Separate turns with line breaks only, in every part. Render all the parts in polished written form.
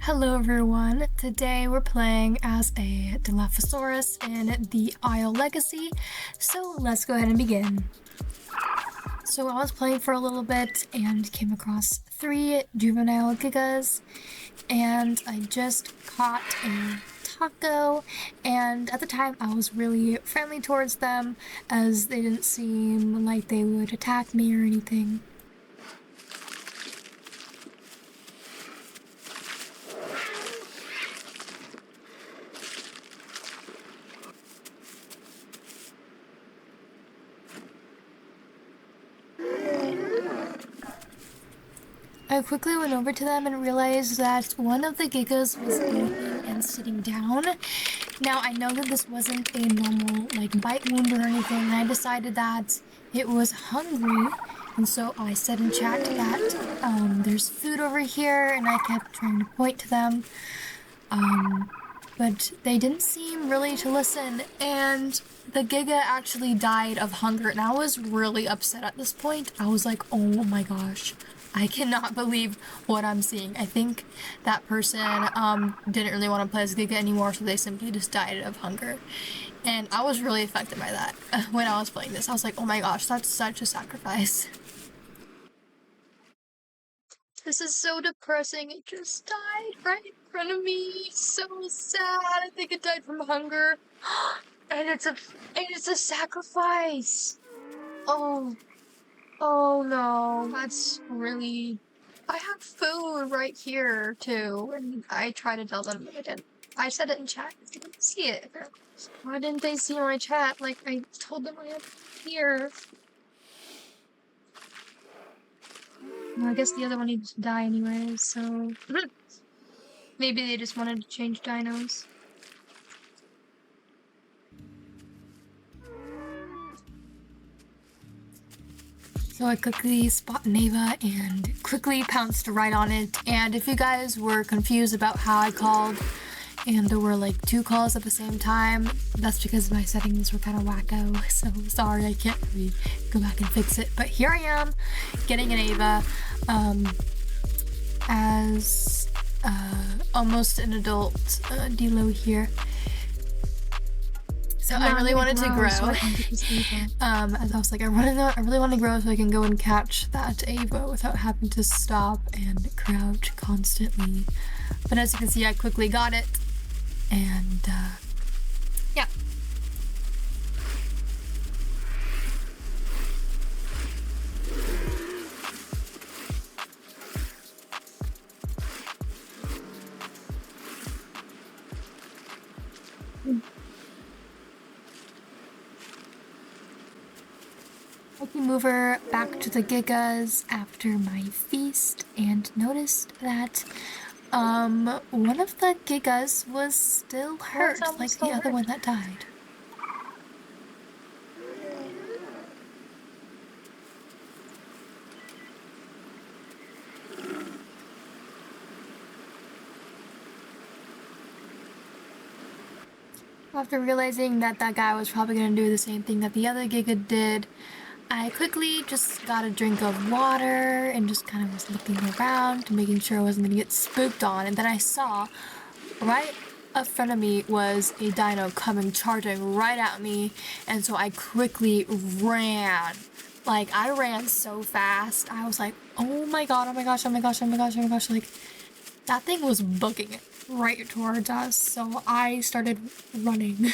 Hello everyone, today we're playing as a Dilophosaurus in the Isle Legacy, so let's go ahead and begin. So I was playing for a little bit and came across 3 juvenile Gigas, and I just caught a taco, and at the time I was really friendly towards them as they didn't seem like they would attack me or anything. I quickly went over to them and realized that one of the Gigas was eating and sitting down. Now, I know that this wasn't a normal, bite wound or anything, and I decided that it was hungry, and so I said in chat that, there's food over here, and I kept trying to point to them, but they didn't seem really to listen, and the Giga actually died of hunger, and I was really upset at this point. I was like, oh my gosh. I cannot believe what I'm seeing. I think that person didn't really want to play as Giga anymore, so they simply just died of hunger. And I was really affected by that when I was playing this. I was like, oh my gosh, that's such a sacrifice. This is so depressing. It just died right in front of me. So sad. I think it died from hunger. And it's a sacrifice. Oh no, that's really... I have food right here, too, and I tried to tell them, but I didn't. I said it in chat, they didn't see it. Why didn't they see my chat? Like, I told them I had here. Well, I guess the other one needs to die anyway, so... Maybe they just wanted to change dinos. So I quickly spot Neva and quickly pounced right on it. And if you guys were confused about how I called and there were like 2 calls at the same time, that's because my settings were kind of wacko. So sorry, I can't really go back and fix it. But here I am, getting an Ava as almost an adult Dilo here. So I really wanted to grow, so as I was like, I really want to grow so I can go and catch that Ava without having to stop and crouch constantly. But as you can see, I quickly got it, and yeah. I can move her back to the Gigas after my feast and noticed that one of the Gigas was still hurt, like the other one that died. After realizing that that guy was probably going to do the same thing that the other Giga did, I quickly just got a drink of water and just kind of was looking around, making sure I wasn't going to get spooked on. And then I saw right up front of me was a dino coming, charging right at me. And so I quickly ran. Like, I ran so fast. I was like, oh my god, oh my gosh, oh my gosh, oh my gosh, oh my gosh. Like, that thing was booking right towards us. So I started running.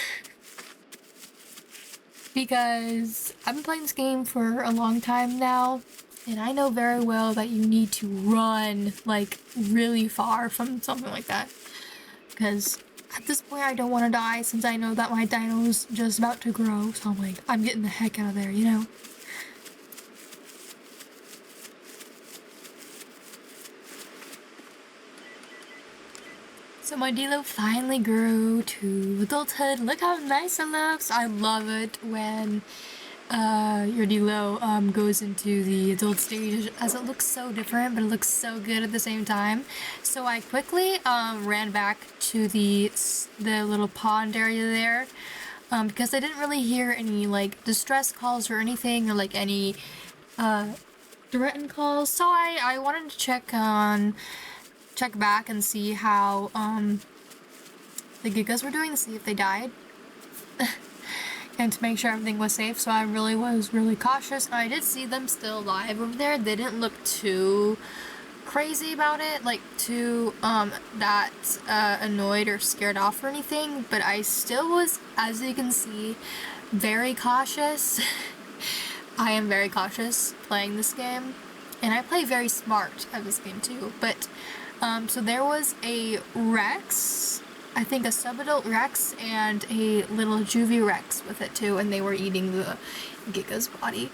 Because I've been playing this game for a long time now, and I know very well that you need to run, like, really far from something like that. Because at this point I don't want to die since I know that my dino's just about to grow, so I'm like, I'm getting the heck out of there, you know? So my Dilo finally grew to adulthood. Look how nice it looks. I love it when your Dilo goes into the adult stage, as it looks so different, but it looks so good at the same time. So I quickly ran back to the little pond area there because I didn't really hear any like distress calls or anything, or like any threatened calls. So I wanted to check on check back and see how the Gigas were doing, to see if they died. And to make sure everything was safe, so I really was really cautious. And I did see them still alive over there. They didn't look too crazy about it, like too that annoyed or scared off or anything, but I still was, as you can see, very cautious. I am very cautious playing this game, and I play very smart at this game too. But so there was a Rex, I think a subadult Rex, and a little juvie Rex with it too, and they were eating the Giga's body.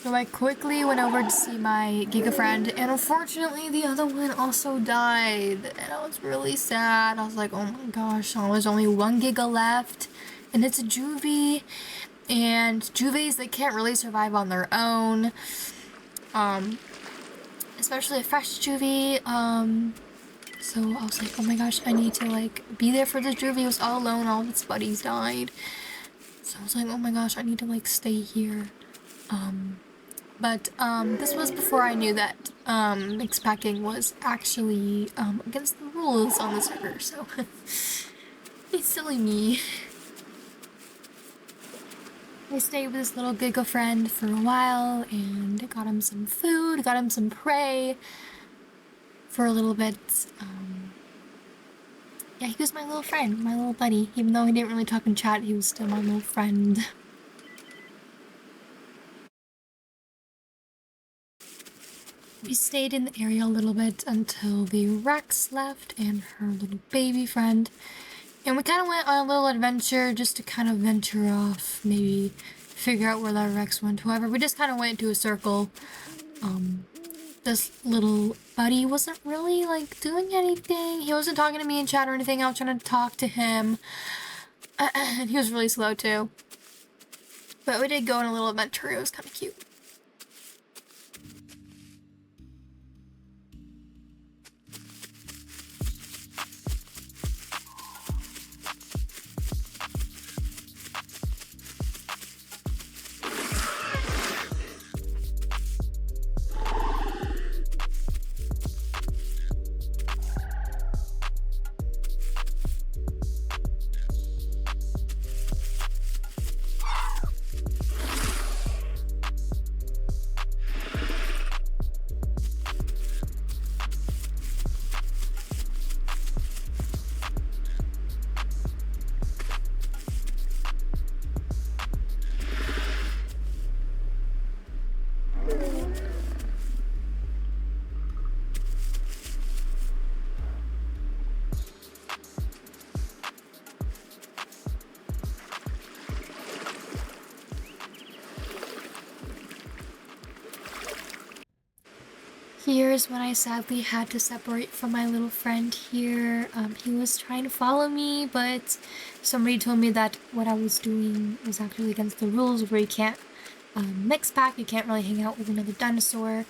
So I quickly went over to see my Giga friend, and unfortunately the other one also died, and I was really sad. I was like, oh my gosh, there's only one Giga left, and it's a juvie, and juvies, they can't really survive on their own, especially a fresh juvie. So I was like, oh my gosh, I need to like be there for this juvie. It was all alone, all of its buddies died, so I was like, oh my gosh, I need to like stay here. But this was before I knew that mix packing was actually against the rules on the server, so it's silly me. I stayed with this little Giga friend for a while and got him some food, got him some prey for a little bit. Yeah, he was my little friend, my little buddy. Even though he didn't really talk in chat, he was still my little friend. We stayed in the area a little bit until the Rex left and her little baby friend. And we kind of went on a little adventure just to kind of venture off, maybe figure out where that Rex went. However, we just kind of went into a circle. This little buddy wasn't really like doing anything. He wasn't talking to me in chat or anything. I was trying to talk to him. And he was really slow too. But we did go on a little adventure. It was kind of cute. Here's when I sadly had to separate from my little friend here. He was trying to follow me, but somebody told me that what I was doing was actually against the rules, where you can't mix pack, you can't really hang out with another dinosaur.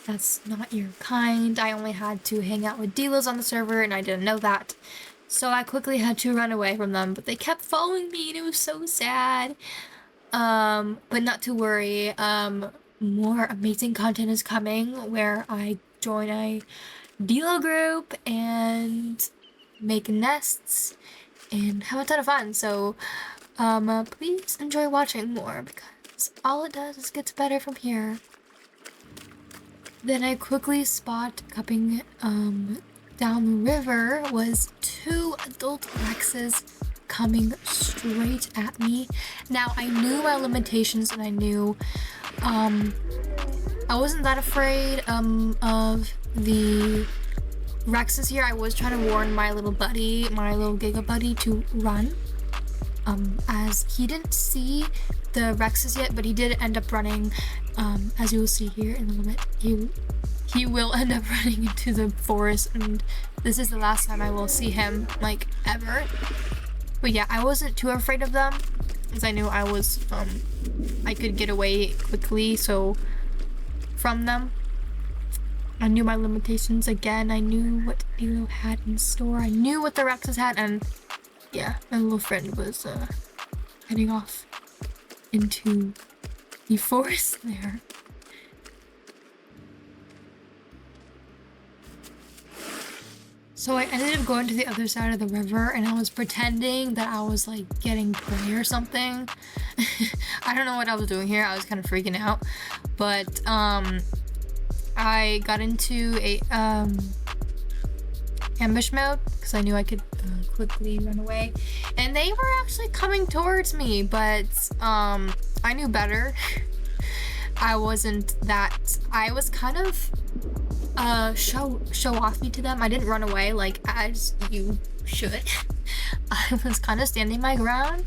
That's not your kind. I only had to hang out with Dilos on the server, and I didn't know that. So I quickly had to run away from them, but they kept following me, and it was so sad. But not to worry. More amazing content is coming where I join a Dilo group and make nests and have a ton of fun. So, please enjoy watching more, because all it does is gets better from here. Then I quickly spot coming down the river was 2 adult Rexes coming straight at me. Now I knew my limitations, and I knew I wasn't that afraid of the Rexes here. I was trying to warn my little buddy, my little Giga buddy, to run, as he didn't see the Rexes yet, but he did end up running, as you will see here in a little bit. He will end up running into the forest, and this is the last time I will see him, like, ever. But yeah, I wasn't too afraid of them, because I knew I was, I could get away quickly, so, from them. I knew my limitations again. I knew what Dilo had in store. I knew what the Rexes had, and yeah, my little friend was heading off into the forest there. So I ended up going to the other side of the river and I was pretending that I was like getting prey or something. I don't know what I was doing here. I was kind of freaking out. But I got into a ambush mode because I knew I could quickly run away. And they were actually coming towards me, but I knew better. I wasn't that. I was kind of show offy to them. I didn't run away like as you should. I was kind of standing my ground,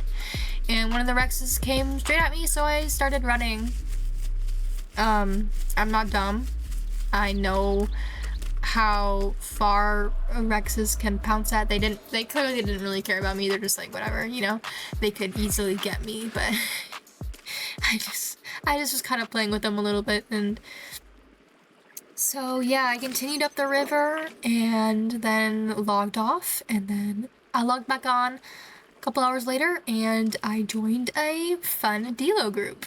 and one of the Rexes came straight at me, so I started running. I'm not dumb. I know how far Rexes can pounce at. They clearly didn't really care about me. They're just like, whatever, you know. They could easily get me, but I just was kind of playing with them a little bit. And so yeah, I continued up the river and then logged off, and then I logged back on a couple hours later and I joined a fun Dilo group.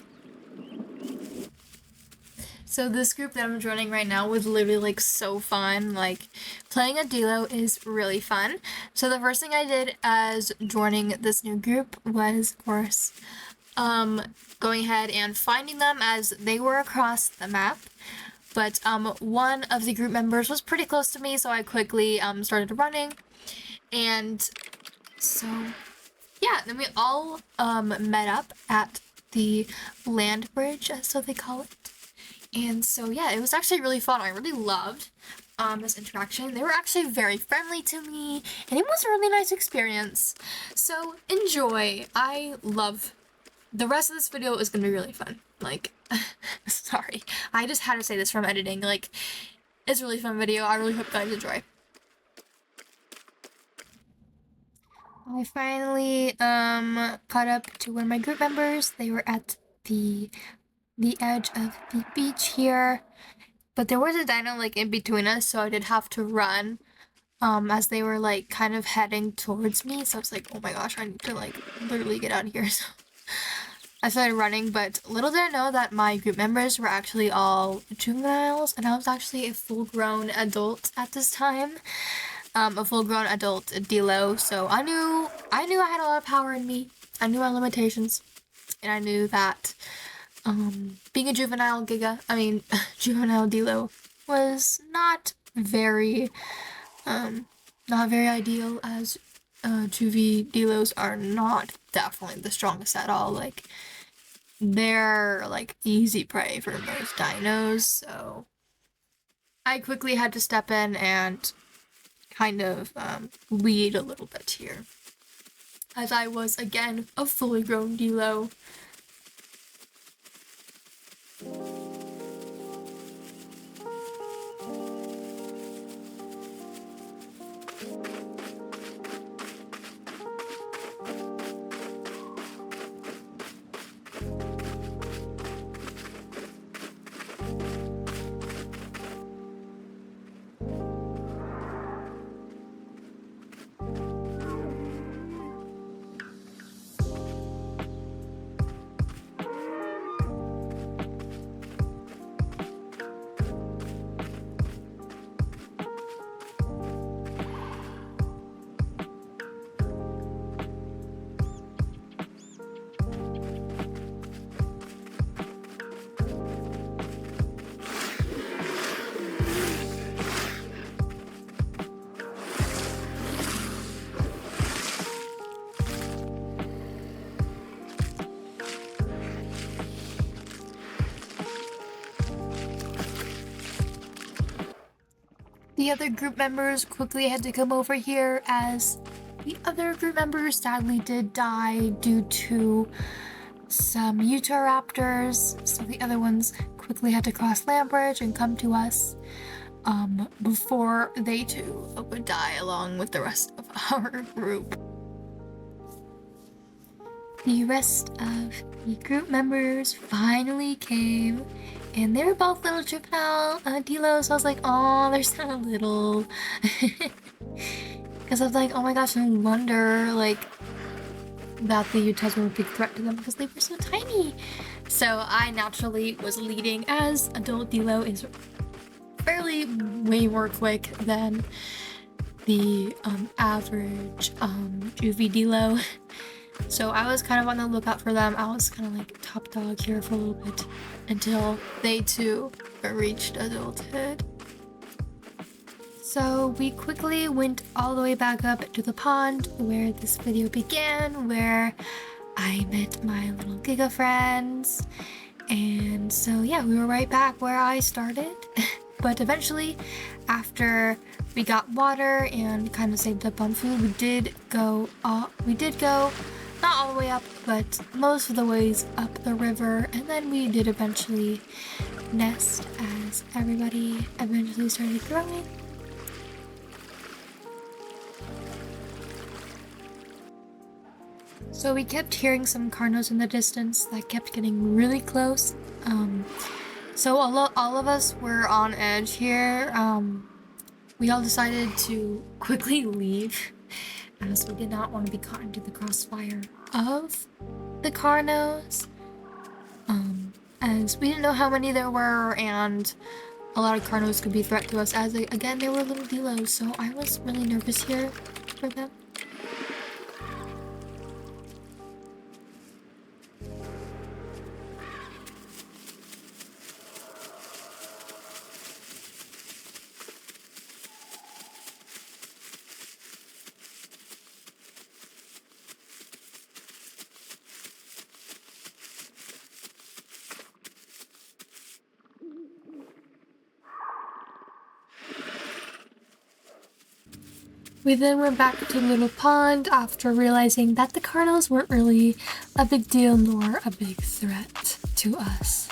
So this group that I'm joining right now was literally like so fun. Like playing a Dilo is really fun. So the first thing I did as joining this new group was, of course, going ahead and finding them as they were across the map. But one of the group members was pretty close to me, so I quickly started running. And so yeah, then we all met up at the land bridge, so they call it. And so yeah, it was actually really fun. I really loved this interaction. They were actually very friendly to me, and it was a really nice experience. So enjoy. I love the rest of this video is gonna be really fun. Like, sorry, I just had to say this from editing. Like, it's a really fun video. I really hope you guys enjoy. I finally caught up to one of my group members. They were at the edge of the beach here, but there was a dino like in between us, so I did have to run as they were like kind of heading towards me. So I was like, oh my gosh, I need to like literally get out of here. So I started running, but little did I know that my group members were actually all juveniles, and I was actually a full-grown adult at this time. A full-grown adult Dilo, so I knew I had a lot of power in me. I knew my limitations, and I knew that being a juvenile juvenile Dilo was not very ideal, as juvie Dilos are not definitely the strongest at all. Like, they're like easy prey for most dinos, so I quickly had to step in and kind of lead a little bit here, as I was again a fully grown Dilo. The other group members quickly had to come over here, as the other group members sadly did die due to some Utahraptors, so the other ones quickly had to cross land bridge and come to us before they too would die along with the rest of our group. The rest of the group members finally came, and they were both little juvenile Dilos, so I was like, oh, they're so little. Because I was like, oh my gosh, no wonder, like, that the Utahs were a big threat to them because they were so tiny. So I naturally was leading, as adult Dilo is fairly way more quick than the average juvie Dilo. So I was kind of on the lookout for them. I was kind of like top dog here for a little bit until they too reached adulthood. So we quickly went all the way back up to the pond where this video began, where I met my little Giga friends. And so yeah, we were right back where I started. But eventually, after we got water and kind of saved up on food, we did go not all the way up, but most of the ways up the river, and then we did eventually nest as everybody eventually started growing. So we kept hearing some Carnos in the distance that kept getting really close. So all of us were on edge here. We all decided to quickly leave as we did not want to be caught into the crossfire of the Carnos. As we didn't know how many there were, and a lot of Carnos could be a threat to us, as again, they were little Dilos, so I was really nervous here for them. We then went back to the little pond after realizing that the Carnos weren't really a big deal nor a big threat to us.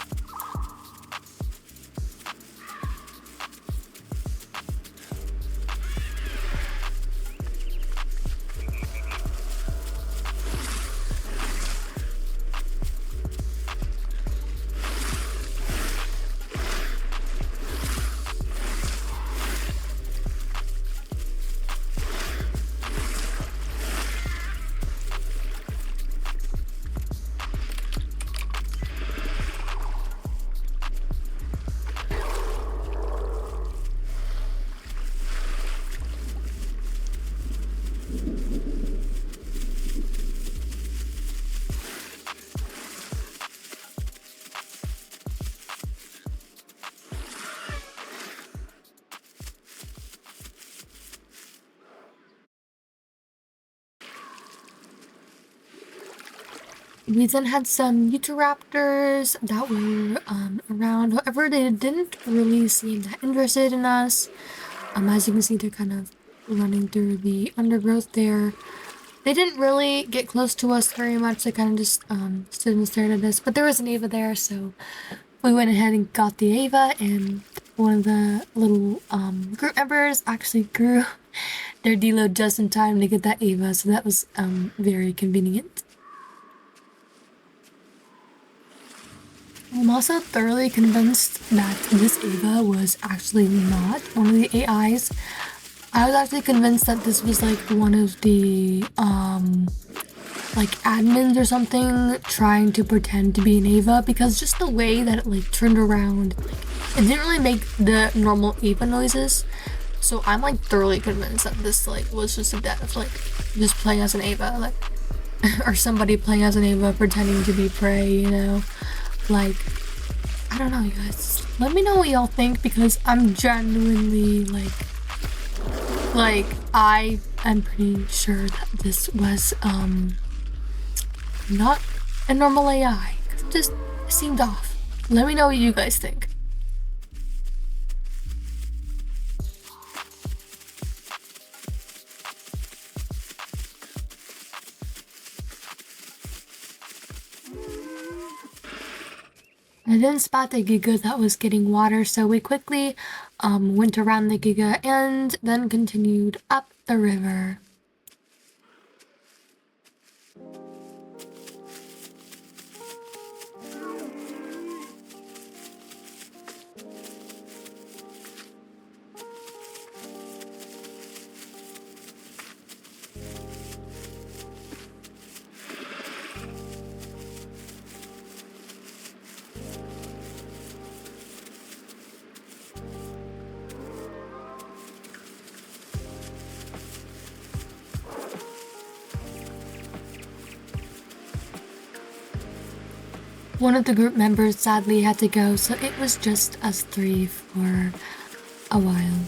We then had some Utahraptors that were around. However, they didn't really seem that interested in us. As you can see, they're kind of running through the undergrowth there. They didn't really get close to us very much. They kind of just stood and stared at us. But there was an Ava there, so we went ahead and got the Ava, and one of the little group members actually grew their Dilo just in time to get that Ava, so that was very convenient. I'm also thoroughly convinced that this Ava was actually not one of the AIs. I was actually convinced that this was like one of the like admins or something trying to pretend to be an Ava, because just the way that it like turned around, like, it didn't really make the normal Ava noises. So I'm like thoroughly convinced that this like was just a dev, like just playing as an Ava, like or somebody playing as an Ava pretending to be prey, you know? Like, I don't know, you guys. Let me know what y'all think, because I'm genuinely like I am pretty sure that this was not a normal AI. It just seemed off. Let me know what you guys think. I didn't spot the Giga that was getting water, so we quickly went around the Giga and then continued up the river. One of the group members sadly had to go, so it was just us three for a while.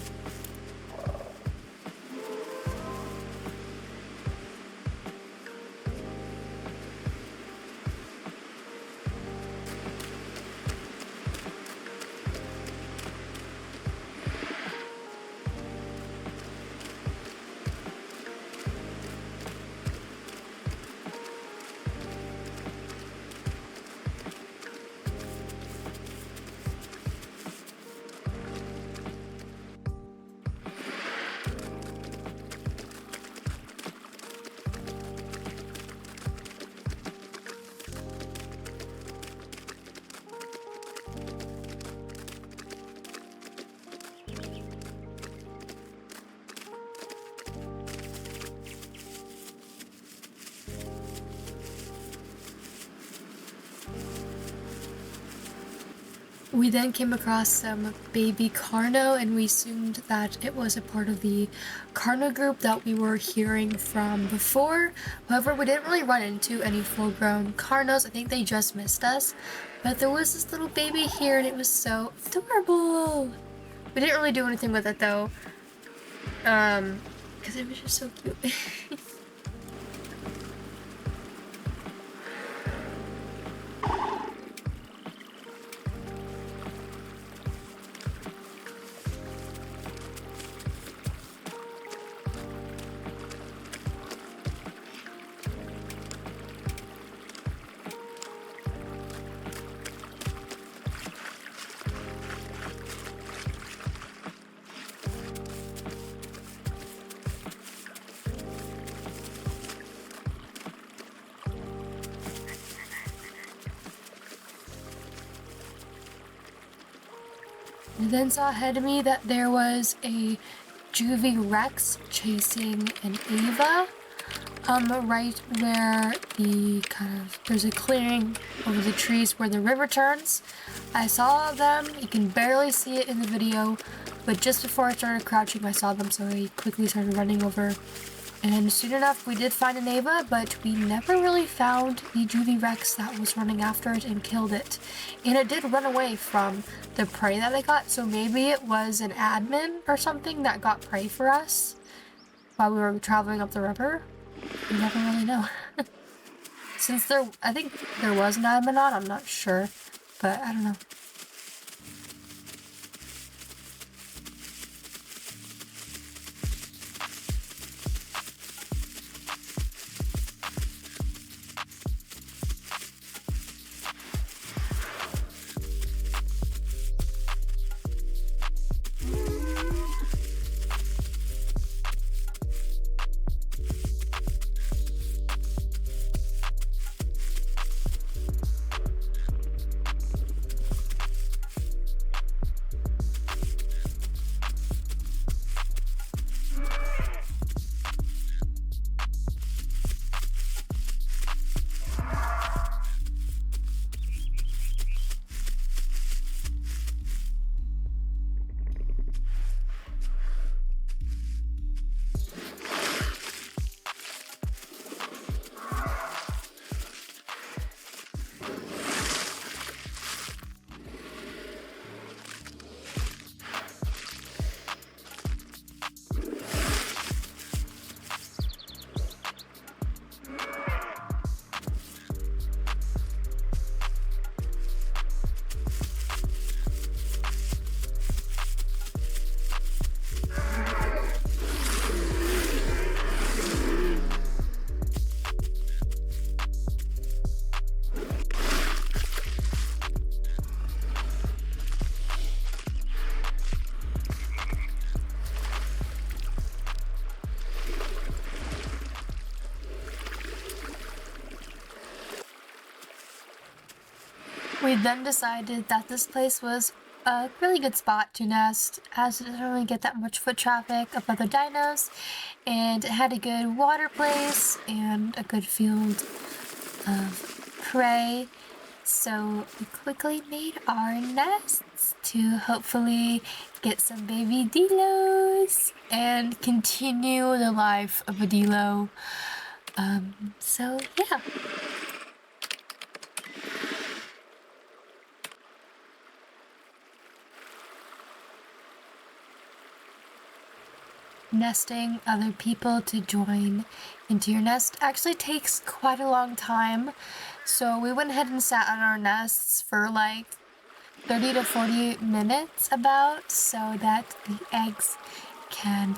We then came across some baby Carno, and we assumed that it was a part of the Carno group that we were hearing from before. However, we didn't really run into any full-grown Carnos. I think they just missed us. But there was this little baby here, and it was so adorable. We didn't really do anything with it, though. Because it was just so cute. I then saw ahead of me that there was a Juvie Rex chasing an Ava, right where there's a clearing over the trees where the river turns. I saw them, you can barely see it in the video, but just before I started crouching I saw them, so I quickly started running over. And soon enough, we did find an Ava, but we never really found the Juvie Rex that was running after it and killed it. And it did run away from the prey that I got, so maybe it was an admin or something that got prey for us while we were traveling up the river. You never really know. Since I think there was an admin on, I'm not sure, but I don't know. We then decided that this place was a really good spot to nest, as it doesn't really get that much foot traffic of other dinos, and it had a good water place and a good field of prey. So we quickly made our nests to hopefully get some baby Dilos and continue the life of a Dilo. So yeah. nesting other people to join into your nest actually takes quite a long time. So we went ahead and sat on our nests for like 30 to 40 minutes about, so that the eggs can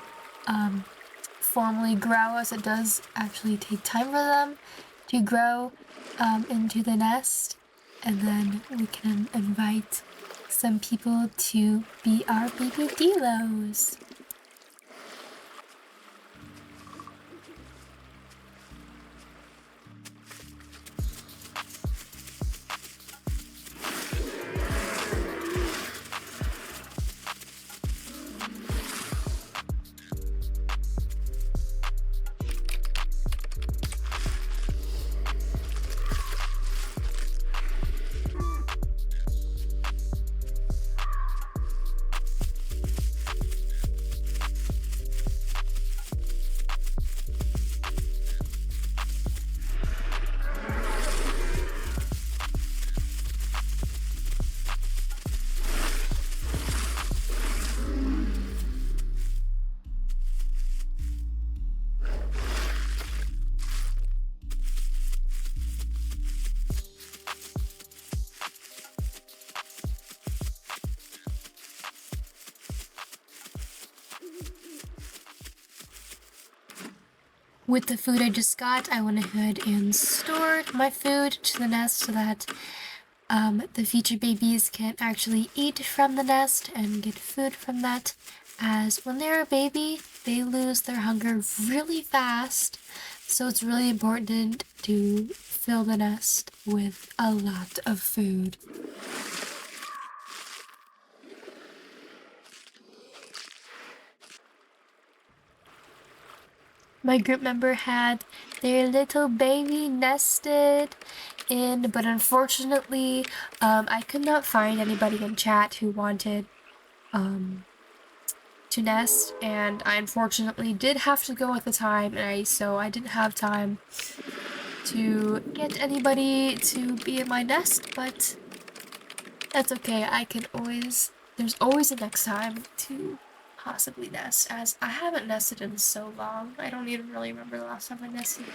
formally grow, as it does actually take time for them to grow into the nest. And then we can invite some people to be our baby Dilos. With the food I just got, I went ahead and stored my food to the nest so that the future babies can actually eat from the nest and get food from that, as when they're a baby, they lose their hunger really fast, so it's really important to fill the nest with a lot of food. My group member had their little baby nested in, but unfortunately, I could not find anybody in chat who wanted to nest, and I unfortunately did have to go at the time, so I didn't have time to get anybody to be in my nest, but that's okay. There's always a next time to possibly nest, as I haven't nested in so long. I don't even really remember the last time I nested.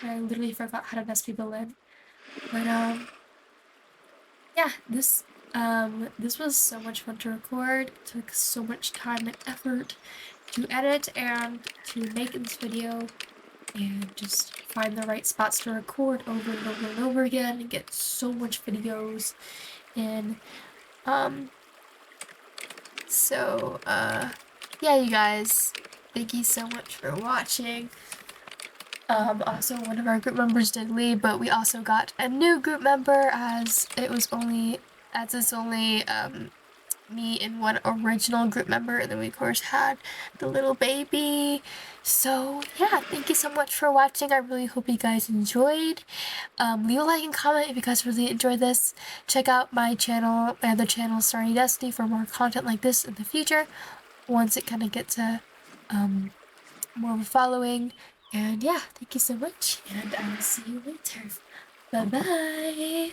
I literally forgot how to nest people in. But yeah, this was so much fun to record. It took so much time and effort to edit and to make this video, and just find the right spots to record over and over and over again and get so much videos in. Yeah, you guys, thank you so much for watching. Also, one of our group members did leave, but we also got a new group member, as it's only me and one original group member, and then we of course had the little baby. So yeah, thank you so much for watching. I really hope you guys enjoyed. Leave a like and comment if you guys really enjoyed this. Check out my channel, my other channel, SunnyDusty, for more content like this in the future, once it kind of gets a more of a following. And yeah, thank you so much, and I will see you later. Bye bye.